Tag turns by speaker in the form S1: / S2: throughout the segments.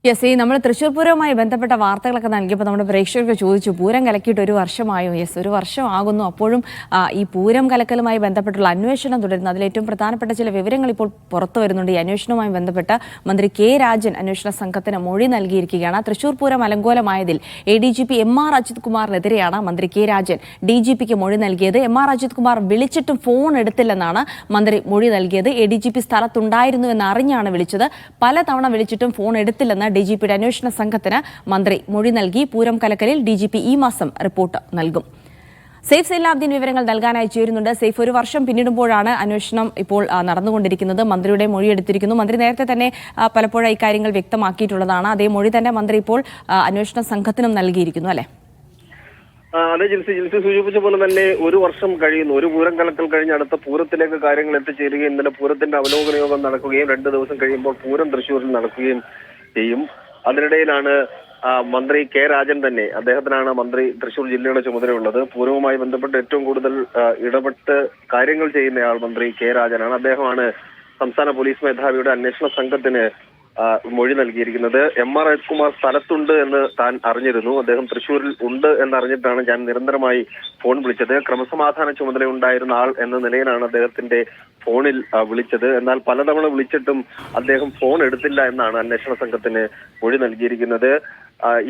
S1: Yes, നമ്മൾ തൃശ്ശൂർ പൂരവുമായി ബന്ധപ്പെട്ട വാർത്തകളൊക്കെ നൽകിയപ്പോൾ നമ്മുടെ പ്രേക്ഷകർക്ക് ചോദിച്ചു, പൂരം കലക്കിയിട്ട് ഒരു വർഷമായോ? യെസ്, ഒരു വർഷമാകുന്നു. അപ്പോഴും ഈ പൂരം കലക്കലുമായി ബന്ധപ്പെട്ടുള്ള അന്വേഷണം തുടരുന്നു. അതിലേറ്റവും പ്രധാനപ്പെട്ട ചില വിവരങ്ങൾ ഇപ്പോൾ പുറത്തു വരുന്നുണ്ട്. ഈ അന്വേഷണവുമായി ബന്ധപ്പെട്ട് മന്ത്രി കെ രാജൻ അന്വേഷണ സംഘത്തിന് മൊഴി നൽകിയിരിക്കുകയാണ്. തൃശ്ശൂർ പൂരം അലങ്കോലമായതിൽ ADGP MR അജിത് കുമാറിനെതിരെയാണ് മന്ത്രി കെ രാജൻ DGPക്ക് മൊഴി നൽകിയത്. MR അജിത് കുമാർ വിളിച്ചിട്ടും ഫോൺ എടുത്തില്ലെന്നാണ് മന്ത്രി മൊഴി നൽകിയത്. ADGP സ്ഥലത്തുണ്ടായിരുന്നു എന്ന് അറിഞ്ഞാണ് വിളിച്ചത്. പലതവണ വിളിച്ചിട്ടും ഫോൺ എടുത്തില്ലെന്ന് DGPയുടെ അന്വേഷണ സംഘത്തിന് മന്ത്രി മൊഴി നൽകി. പൂരം കലക്കലിൽ DGP ഈ മാസം റിപ്പോർട്ട് നൽകും. സെയ്ഫ് സൈലാബ്ദീൻ വിവരങ്ങൾ നൽകാനായി ചേരുന്നുണ്ട്. സെയ്ഫ്, ഒരു വർഷം പിന്നിടുമ്പോഴാണ് അന്വേഷണം ഇപ്പോൾ നടന്നുകൊണ്ടിരിക്കുന്നത്. മന്ത്രിയുടെ മൊഴി എടുത്തിരിക്കുന്നു. മന്ത്രി നേരത്തെ തന്നെ പലപ്പോഴും ഇക്കാര്യങ്ങൾ വ്യക്തമാക്കിയിട്ടുള്ളതാണ്. അതേ മൊഴി തന്നെ മന്ത്രി ഇപ്പോൾ അന്വേഷണ സംഘത്തിനും നൽകിയിരിക്കുന്നു, അല്ലെ?
S2: അതെ ജിൽസി സൂചിപ്പിച്ച പോലെ തന്നെ ഒരു വർഷം കഴിയുന്നു. ഒരു പൂരം കലക്കൽ കഴിഞ്ഞ് അടുത്ത പൂരത്തിലേക്ക് കാര്യങ്ങൾ എത്തിച്ചേരുകയും ഇന്നലെ പൂരത്തിന്റെ അവലോകന യോഗം നടക്കുകയും 2 ദിവസം കഴിയുമ്പോൾ പൂരം തൃശ്ശൂരിൽ നടക്കുകയും ചെയ്യും. അതിനിടയിലാണ് മന്ത്രി കെ രാജൻ തന്നെ, അദ്ദേഹത്തിനാണ് മന്ത്രി തൃശ്ശൂർ ജില്ലയുടെ ചുമതലയുള്ളത്. പൂരവുമായി ബന്ധപ്പെട്ട് ഏറ്റവും കൂടുതൽ ഇടപെട്ട് കാര്യങ്ങൾ ചെയ്യുന്നയാൾ മന്ത്രി കെ രാജനാണ്. അദ്ദേഹമാണ് സംസ്ഥാന പോലീസ് മേധാവിയുടെ അന്വേഷണ സംഘത്തിന് മൊഴി നൽകിയിരിക്കുന്നത്. MR അജിത് കുമാർ സ്ഥലത്തുണ്ട് എന്ന് താൻ അറിഞ്ഞിരുന്നു. അദ്ദേഹം തൃശ്ശൂരിൽ ഉണ്ട് എന്നറിഞ്ഞിട്ടാണ് ഞാൻ നിരന്തരമായി ഫോൺ വിളിച്ചത്. ക്രമസമാധാന ചുമതല ഉണ്ടായിരുന്ന ആൾ എന്ന നിലയിലാണ് അദ്ദേഹത്തിന്റെ ഫോണിൽ വിളിച്ചത്. എന്നാൽ പലതവണ വിളിച്ചിട്ടും അദ്ദേഹം ഫോൺ എടുത്തില്ല എന്നാണ് അന്വേഷണ സംഘത്തിന് മൊഴി നൽകിയിരിക്കുന്നത്.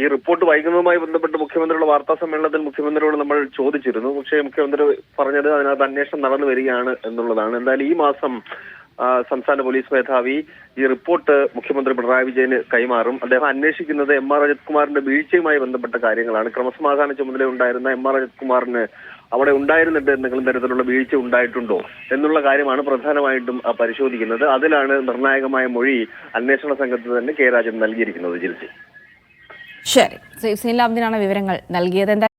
S2: ഈ റിപ്പോർട്ട് വൈകുന്നതുമായി ബന്ധപ്പെട്ട് മുഖ്യമന്ത്രിയുടെ വാർത്താ സമ്മേളനത്തിൽ മുഖ്യമന്ത്രിയോട് നമ്മൾ ചോദിച്ചിരുന്നു. പക്ഷേ മുഖ്യമന്ത്രി പറഞ്ഞത് അതിനകത്ത് അന്വേഷണം നടന്നു വരികയാണ് എന്നുള്ളതാണ്. എന്തായാലും ഈ മാസം സംസ്ഥാന പോലീസ് മേധാവി ഈ റിപ്പോർട്ട് മുഖ്യമന്ത്രി പിണറായി വിജയന് കൈമാറും. അദ്ദേഹം അന്വേഷിക്കുന്നത് MR അജിത് കുമാറിന്റെ വീഴ്ചയുമായി ബന്ധപ്പെട്ട കാര്യങ്ങളാണ്. ക്രമസമാധാന ചുമതല ഉണ്ടായിരുന്ന MR അജിത് കുമാറിന് അവിടെ ഉണ്ടായിരുന്നിട്ട് എന്തെങ്കിലും തരത്തിലുള്ള വീഴ്ച ഉണ്ടായിട്ടുണ്ടോ എന്നുള്ള കാര്യമാണ് പ്രധാനമായിട്ടും പരിശോധിക്കുന്നത്. അതിലാണ് നിർണായകമായ മൊഴി അന്വേഷണ സംഘത്തിന് തന്നെ കെ രാജൻ നൽകിയിരിക്കുന്നത്. ജിൽസി,
S1: ശരി, സൈഫ് സൈലാബ്ദീനാണ് വിവരങ്ങൾ നൽകിയത്.